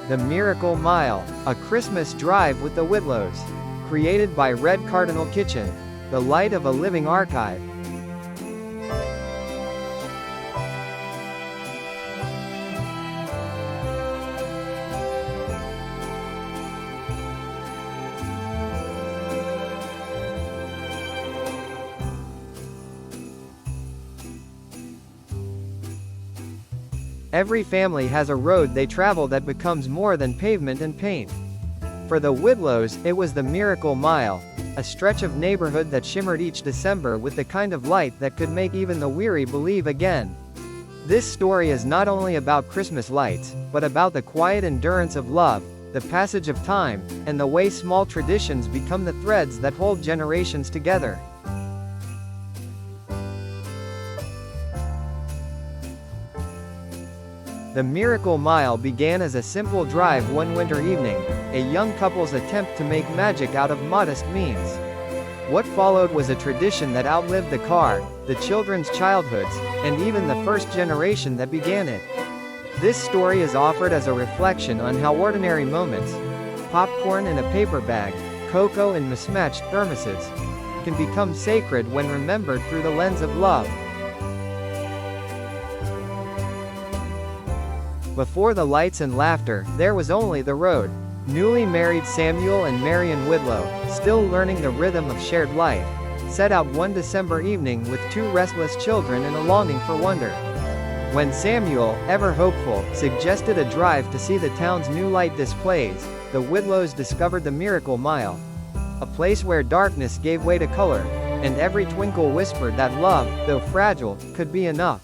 The Miracle Mile, a Christmas drive with the Whitlows. Created by Red Cardinal Kitchen. The light of a living archive. Every family has a road they travel that becomes more than pavement and paint. For the Whitlows, it was the Miracle Mile, a stretch of neighborhood that shimmered each December with the kind of light that could make even the weary believe again. This story is not only about Christmas lights, but about the quiet endurance of love, the passage of time, and the way small traditions become the threads that hold generations together. The Miracle Mile began as a simple drive one winter evening, a young couple's attempt to make magic out of modest means. What followed was a tradition that outlived the car, the children's childhoods, and even the first generation that began it. This story is offered as a reflection on how ordinary moments, popcorn in a paper bag, cocoa in mismatched thermoses, can become sacred when remembered through the lens of love. Before the lights and laughter, there was only the road. Newly married Samuel and Marion Whitlow, still learning the rhythm of shared life, set out one December evening with two restless children and a longing for wonder. When Samuel, ever hopeful, suggested a drive to see the town's new light displays, the Whitlows discovered the Miracle Mile. A place where darkness gave way to color, and every twinkle whispered that love, though fragile, could be enough.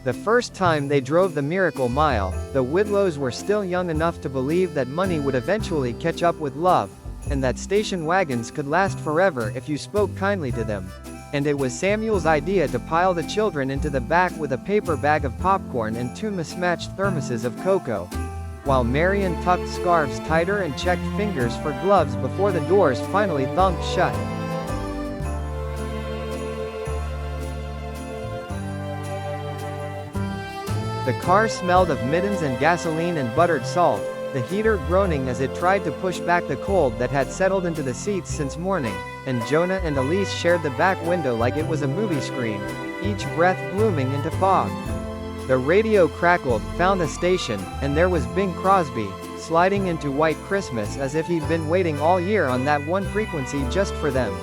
The first time they drove the Miracle Mile, the Whitlows were still young enough to believe that money would eventually catch up with love, and that station wagons could last forever if you spoke kindly to them. And it was Samuel's idea to pile the children into the back with a paper bag of popcorn and two mismatched thermoses of cocoa, while Marion tucked scarves tighter and checked fingers for gloves before the doors finally thunked shut. The car smelled of mittens and gasoline and buttered salt, the heater groaning as it tried to push back the cold that had settled into the seats since morning, and Jonah and Elise shared the back window like it was a movie screen, each breath blooming into fog. The radio crackled, found a station, and there was Bing Crosby, sliding into White Christmas as if he'd been waiting all year on that one frequency just for them.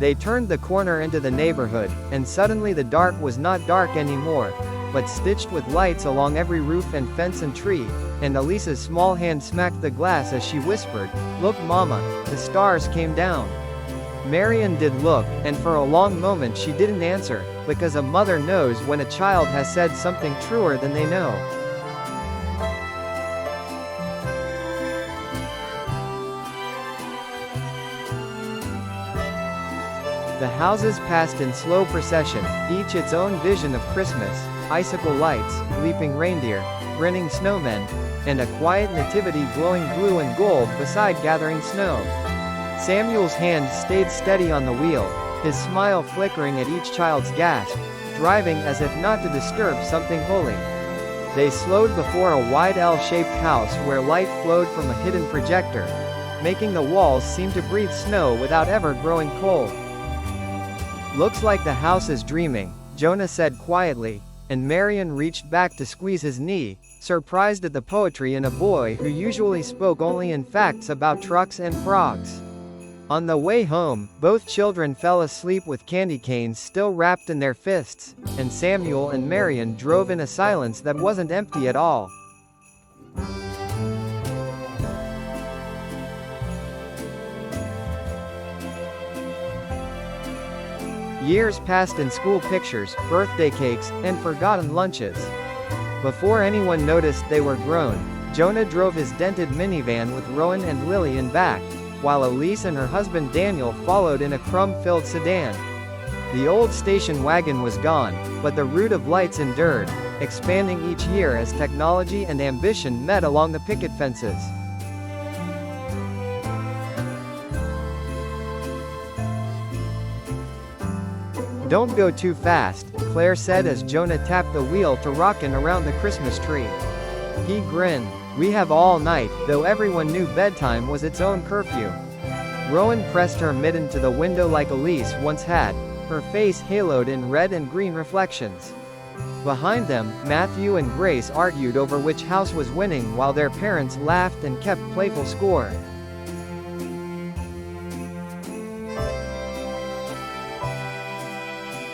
They turned the corner into the neighborhood, and suddenly the dark was not dark anymore, but stitched with lights along every roof and fence and tree, and Elisa's small hand smacked the glass as she whispered, "Look Mama, the stars came down." Marion did look, and for a long moment she didn't answer, because a mother knows when a child has said something truer than they know. The houses passed in slow procession, each its own vision of Christmas, icicle lights, leaping reindeer, grinning snowmen, and a quiet nativity glowing blue and gold beside gathering snow. Samuel's hand stayed steady on the wheel, his smile flickering at each child's gasp, driving as if not to disturb something holy. They slowed before a wide L-shaped house where light flowed from a hidden projector, making the walls seem to breathe snow without ever growing cold. "Looks like the house is dreaming," Jonah said quietly, and Marion reached back to squeeze his knee, surprised at the poetry in a boy who usually spoke only in facts about trucks and frogs. On the way home, both children fell asleep with candy canes still wrapped in their fists, and Samuel and Marion drove in a silence that wasn't empty at all. Years passed in school pictures, birthday cakes, and forgotten lunches. Before anyone noticed they were grown, Jonah drove his dented minivan with Rowan and Lily in back, while Elise and her husband Daniel followed in a crumb-filled sedan. The old station wagon was gone, but the route of lights endured, expanding each year as technology and ambition met along the picket fences. "Don't go too fast," Claire said as Jonah tapped the wheel to rockin' around the Christmas tree. He grinned. "We have all night," though everyone knew bedtime was its own curfew. Rowan pressed her mitten to the window like Elise once had, her face haloed in red and green reflections. Behind them, Matthew and Grace argued over which house was winning while their parents laughed and kept playful score.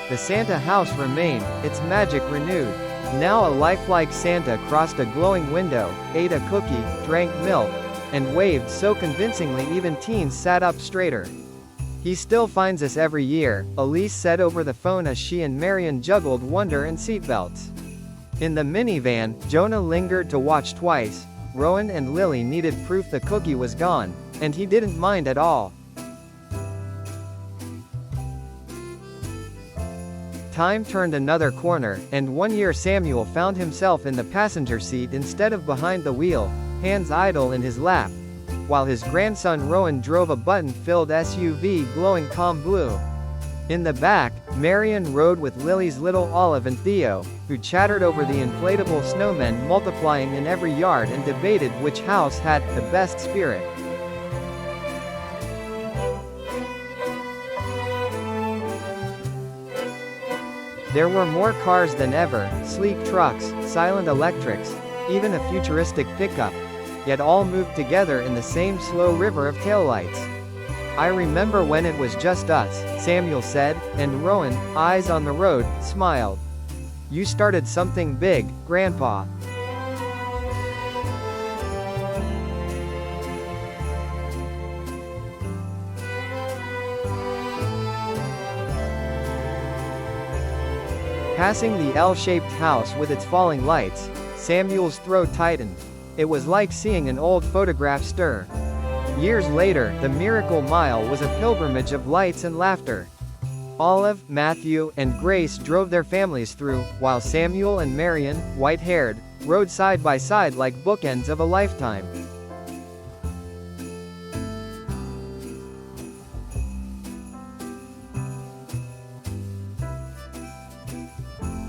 The Santa house remained, its magic renewed. Now a lifelike Santa crossed a glowing window, ate a cookie, drank milk, and waved so convincingly even teens sat up straighter. "He still finds us every year," Elise said over the phone as she and Marion juggled wonder and seatbelts. In the minivan, Jonah lingered to watch twice. Rowan and Lily needed proof the cookie was gone, and he didn't mind at all. Time turned another corner, and one year Samuel found himself in the passenger seat instead of behind the wheel, hands idle in his lap, while his grandson Rowan drove a button-filled SUV glowing calm blue. In the back, Marion rode with Lily's little Olive and Theo, who chattered over the inflatable snowmen multiplying in every yard and debated which house had the best spirit. There were more cars than ever, sleek trucks, silent electrics, even a futuristic pickup, yet all moved together in the same slow river of taillights. "I remember when it was just us," Samuel said, and Rowan, eyes on the road, smiled. "You started something big, Grandpa." Passing the L-shaped house with its falling lights, Samuel's throat tightened. It was like seeing an old photograph stir. Years later, the Miracle Mile was a pilgrimage of lights and laughter. Olive, Matthew, and Grace drove their families through, while Samuel and Marion, white-haired, rode side by side like bookends of a lifetime.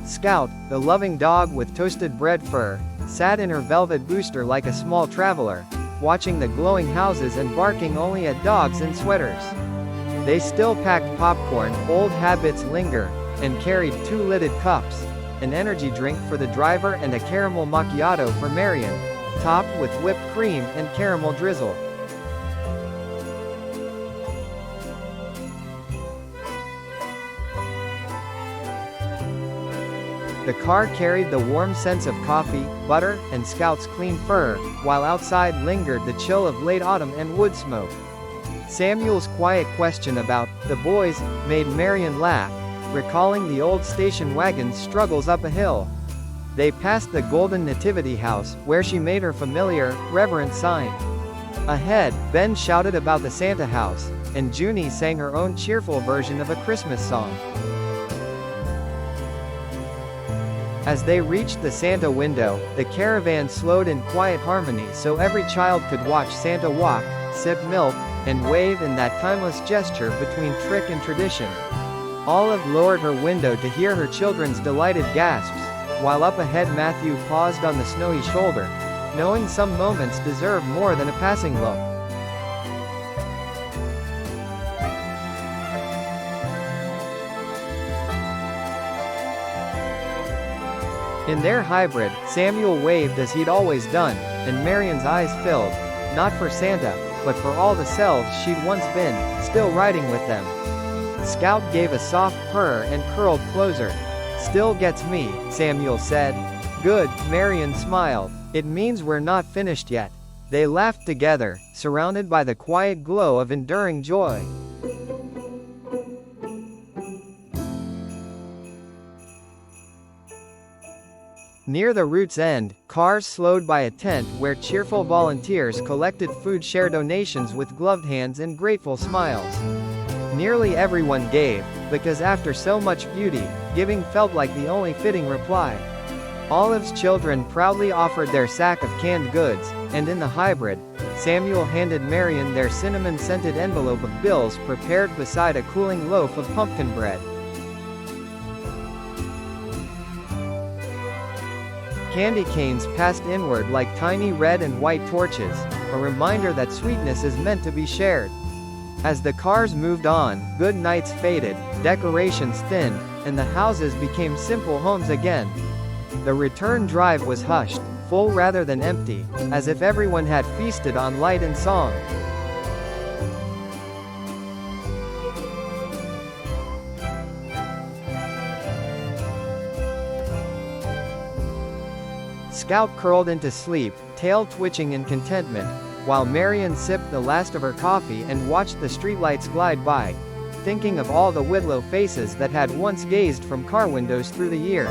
Scout, the loving dog with toasted bread fur, sat in her velvet booster like a small traveler, watching the glowing houses and barking only at dogs in sweaters. They still packed popcorn, old habits linger, and carried 2 lidded cups, an energy drink for the driver and a caramel macchiato for Marion, topped with whipped cream and caramel drizzle. The car carried the warm scents of coffee, butter, and Scout's clean fur, while outside lingered the chill of late autumn and wood smoke. Samuel's quiet question about the boys made Marion laugh, recalling the old station wagon's struggles up a hill. They passed the golden nativity house, where she made her familiar, reverent sign. Ahead, Ben shouted about the Santa house, and Junie sang her own cheerful version of a Christmas song. As they reached the Santa window, the caravan slowed in quiet harmony so every child could watch Santa walk, sip milk, and wave in that timeless gesture between trick and tradition. Olive lowered her window to hear her children's delighted gasps, while up ahead Matthew paused on the snowy shoulder, knowing some moments deserve more than a passing look. In their hybrid, Samuel waved as he'd always done, and Marion's eyes filled, not for Santa, but for all the selves she'd once been, still riding with them. Scout gave a soft purr and curled closer. "Still gets me," Samuel said. "Good," Marion smiled. "It means we're not finished yet." They laughed together, surrounded by the quiet glow of enduring joy. Near the route's end, cars slowed by a tent where cheerful volunteers collected food share donations with gloved hands and grateful smiles. Nearly everyone gave, because after so much beauty, giving felt like the only fitting reply. Olive's children proudly offered their sack of canned goods, and in the hybrid, Samuel handed Marion their cinnamon-scented envelope of bills prepared beside a cooling loaf of pumpkin bread. Candy canes passed inward like tiny red and white torches, a reminder that sweetness is meant to be shared. As the cars moved on, good nights faded, decorations thinned, and the houses became simple homes again. The return drive was hushed, full rather than empty, as if everyone had feasted on light and song. Scout curled into sleep, tail twitching in contentment, while Marion sipped the last of her coffee and watched the streetlights glide by, thinking of all the Whitlow faces that had once gazed from car windows through the years.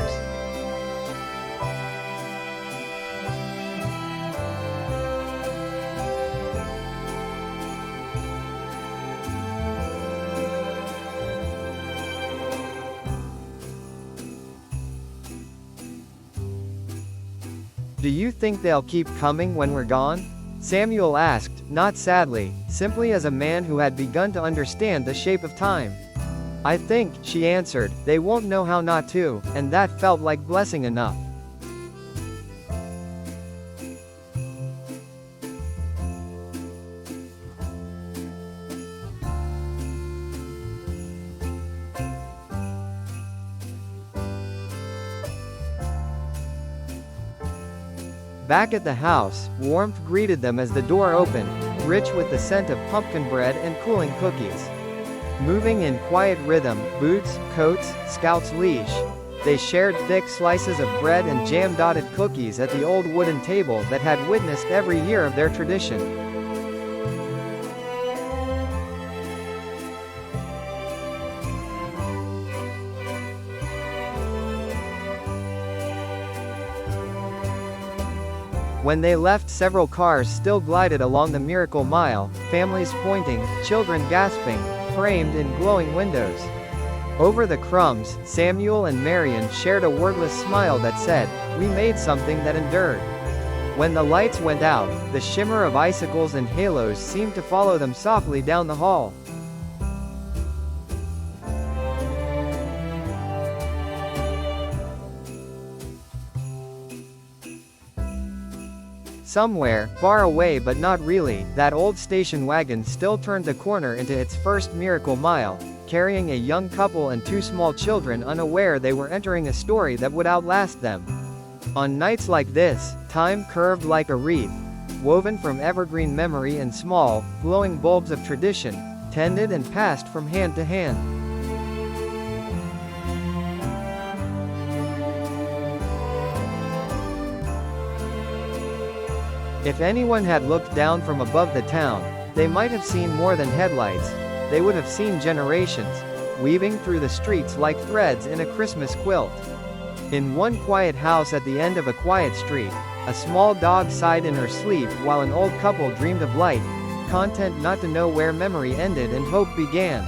"Do you think they'll keep coming when we're gone?" Samuel asked, not sadly, simply as a man who had begun to understand the shape of time. "I think," she answered, "they won't know how not to," and that felt like blessing enough. Back at the house, warmth greeted them as the door opened, rich with the scent of pumpkin bread and cooling cookies. Moving in quiet rhythm, boots, coats, Scout's leash, they shared thick slices of bread and jam-dotted cookies at the old wooden table that had witnessed every year of their tradition. When they left, several cars still glided along the Miracle Mile, families pointing, children gasping, framed in glowing windows. Over the crumbs, Samuel and Marion shared a wordless smile that said, "We made something that endured." When the lights went out, the shimmer of icicles and halos seemed to follow them softly down the hall. Somewhere, far away but not really, that old station wagon still turned the corner into its first Miracle Mile, carrying a young couple and two small children, unaware they were entering a story that would outlast them. On nights like this, time curved like a wreath, woven from evergreen memory and small, glowing bulbs of tradition, tended and passed from hand to hand. If anyone had looked down from above the town, they might have seen more than headlights. They would have seen generations, weaving through the streets like threads in a Christmas quilt. In one quiet house at the end of a quiet street, a small dog sighed in her sleep while an old couple dreamed of light, content not to know where memory ended and hope began.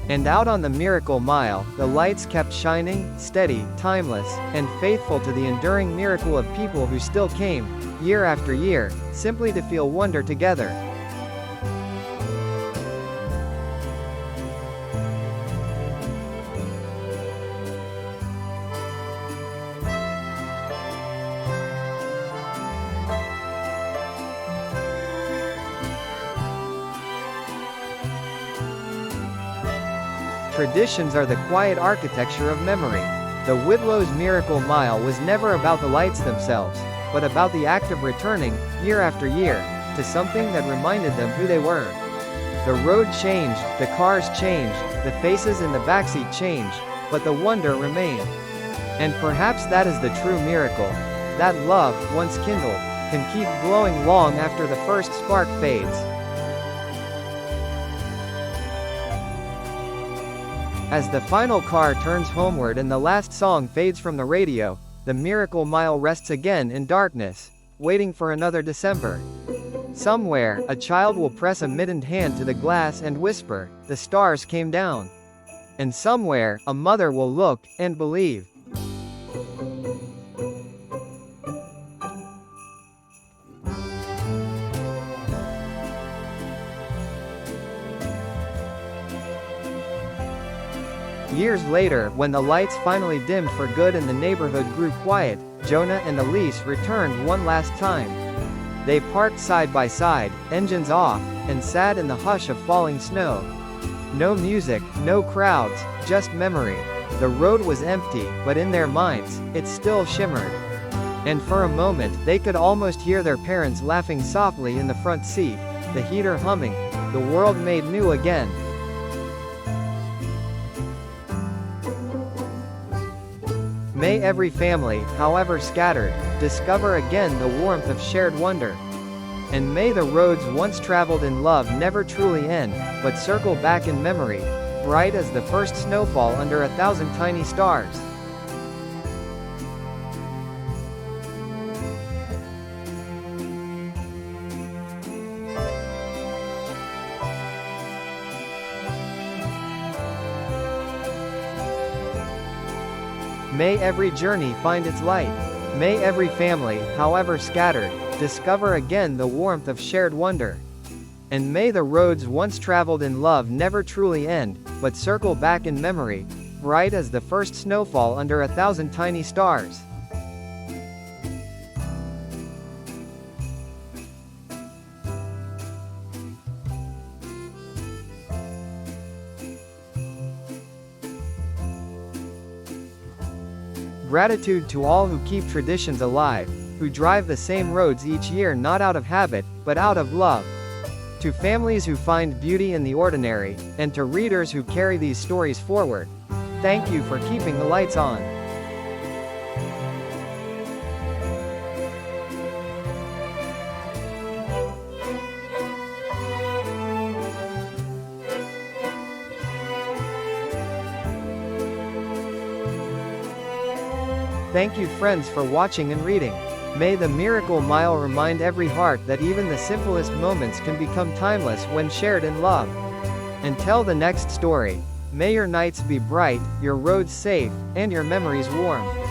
And out on the Miracle Mile, the lights kept shining, steady, timeless, and faithful to the enduring miracle of people who still came, year after year, simply to feel wonder together. Traditions are the quiet architecture of memory. The Whitlows Miracle Mile was never about the lights themselves, but about the act of returning, year after year, to something that reminded them who they were. The road changed, the cars changed, the faces in the backseat changed, but the wonder remained. And perhaps that is the true miracle. That love, once kindled, can keep glowing long after the first spark fades. As the final car turns homeward and the last song fades from the radio, the Miracle Mile rests again in darkness, waiting for another December. Somewhere, a child will press a mittened hand to the glass and whisper, "The stars came down." And somewhere, a mother will look, and believe. Years later, when the lights finally dimmed for good and the neighborhood grew quiet, Jonah and Elise returned one last time. They parked side by side, engines off, and sat in the hush of falling snow. No music, no crowds, just memory. The road was empty, but in their minds, it still shimmered. And for a moment, they could almost hear their parents laughing softly in the front seat, the heater humming, the world made new again. May every family, however scattered, discover again the warmth of shared wonder. And may the roads once traveled in love never truly end, but circle back in memory, bright as the first snowfall under 1,000 tiny stars. May every journey find its light. May every family, however scattered, discover again the warmth of shared wonder. And may the roads once traveled in love never truly end, but circle back in memory, bright as the first snowfall under 1,000 tiny stars. Gratitude to all who keep traditions alive, who drive the same roads each year not out of habit, but out of love. To families who find beauty in the ordinary, and to readers who carry these stories forward, thank you for keeping the lights on. Thank you friends for watching and reading. May the Miracle Mile remind every heart that even the simplest moments can become timeless when shared in love. Until the next story, may your nights be bright, your roads safe, and your memories warm.